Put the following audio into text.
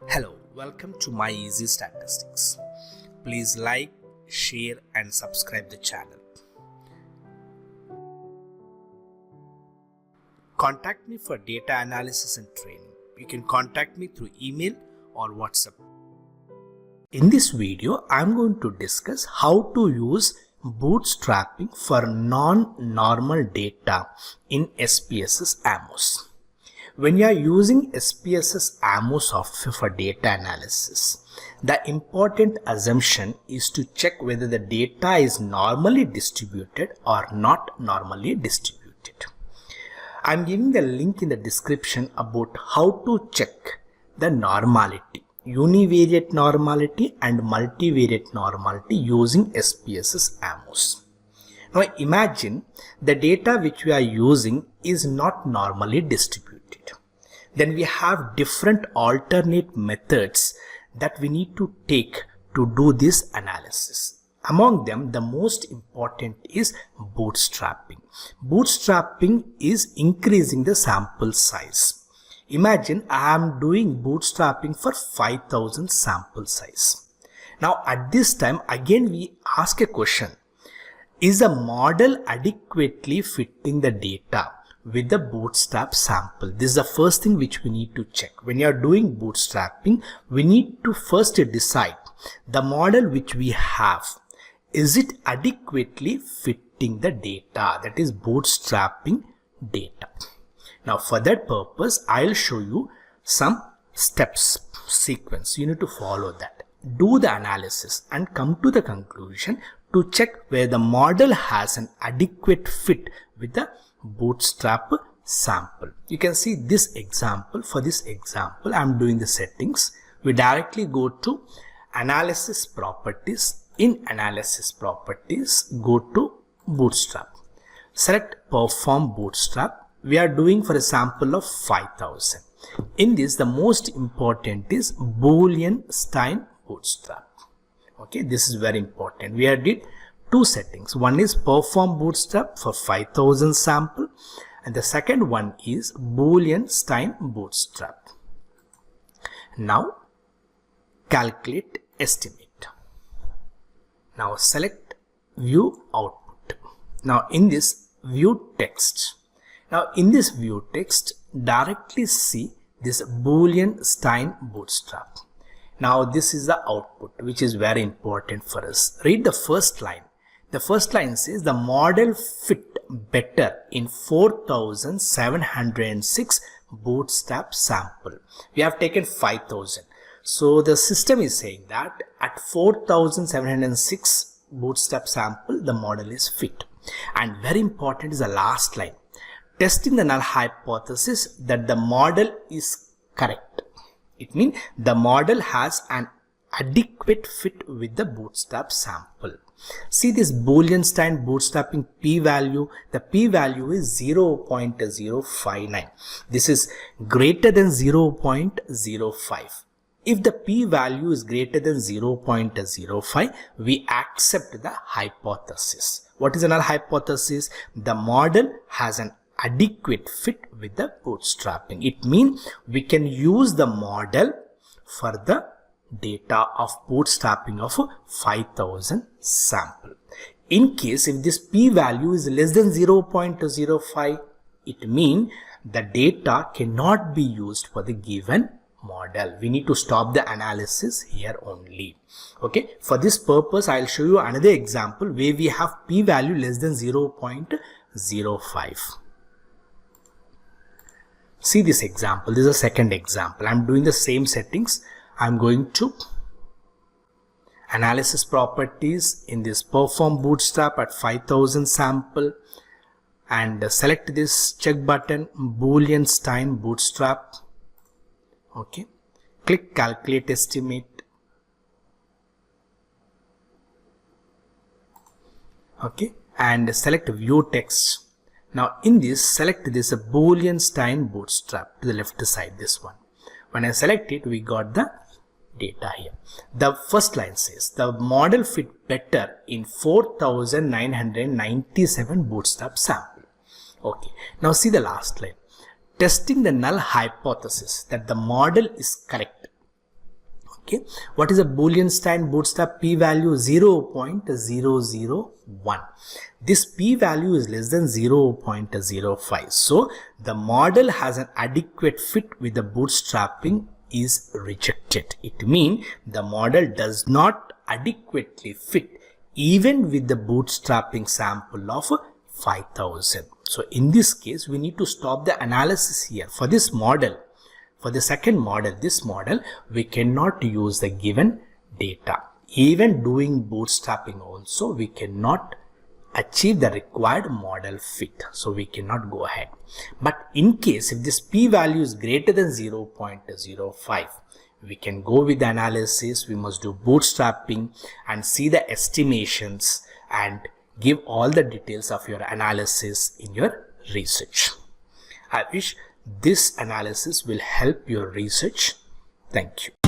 Hello, welcome to My Easy Statistics. Please like, share and subscribe the channel. Contact me for data analysis and training. You can contact me through email or WhatsApp. In this video, I am going to discuss how to use bootstrapping for non-normal data in SPSS Amos. When you are using SPSS Amos software for data analysis, the important assumption is to check whether the data is normally distributed or not normally distributed. I am giving the link in the description about how to check the normality, univariate normality and multivariate normality using SPSS Amos. Now imagine the data which we are using is not normally distributed. Then we have different alternate methods that we need to take to do this analysis. Among them, the most important is bootstrapping. Bootstrapping is increasing the sample size. Imagine I am doing bootstrapping for 5000 sample size. Now at this time, again we ask a question. Is the model adequately fitting the data with the bootstrap sample? This is the first thing which we need to check. When you are doing bootstrapping, we need to first decide the model which we have. Is it adequately fitting the data? That is bootstrapping data. Now for that purpose, I'll show you some steps sequence. You need to follow that. Do the analysis and come to the conclusion to check where the model has an adequate fit with the bootstrap sample. You can see this example. For this example, I am doing the settings. We directly go to analysis properties. In analysis properties, go to bootstrap. Select perform bootstrap. We are doing for a sample of 5000. In this, the most important is Boolean style bootstrap. Okay, this is very important. We did two settings. One is perform bootstrap for 5000 sample and the second one is Boolean style bootstrap. Now calculate estimate. Now select view output. Now in this view text. Now in this view text, directly see this Boolean style bootstrap. Now this is the output which is very important for us. Read the first line. The first line says the model fit better in 4706 bootstrap sample. We have taken 5000. So the system is saying that at 4706 bootstrap sample, the model is fit. And very important is the last line. Testing the null hypothesis that the model is correct. It means the model has an adequate fit with the bootstrap sample. See this Boolean style bootstrapping p-value. The p-value is 0.059. This is greater than 0.05. If the p-value is greater than 0.05, we accept the hypothesis. What is a null hypothesis? The model has an adequate fit with the bootstrapping. It means we can use the model for the data of bootstrapping of 5000 sample. In case if this p-value is less than 0.05, it means the data cannot be used for the given model. We need to stop the analysis here only. Okay, for this purpose I'll show you another example where we have p-value less than 0.05. See this example. This is a second example. I'm doing the same settings. I'm going to analysis properties. In this perform bootstrap at 5000 sample and select this check button Boolean style bootstrap. Okay, click calculate estimate. Okay, and select view text. Now in this, select this Boolean style bootstrap to the left side, this one. When I select it, we got the data here. The first line says the model fit better in 4997 bootstrap sample. Okay, now see the last line. Testing the null hypothesis that the model is correct. Okay, what is a Boolean string? Bootstrap p-value 0.001. This p-value is less than 0.05. So the model has an adequate fit with the bootstrapping is rejected. It means the model does not adequately fit even with the bootstrapping sample of 5000. So in this case, we need to stop the analysis here. For this model, for the second model, this model, we cannot use the given data. Even doing bootstrapping also, we cannot achieve the required model fit. So we cannot go ahead. But in case if this p-value is greater than 0.05, we can go with the analysis. We must do bootstrapping and see the estimations and give all the details of your analysis in your research. I wish this analysis will help your research. Thank you.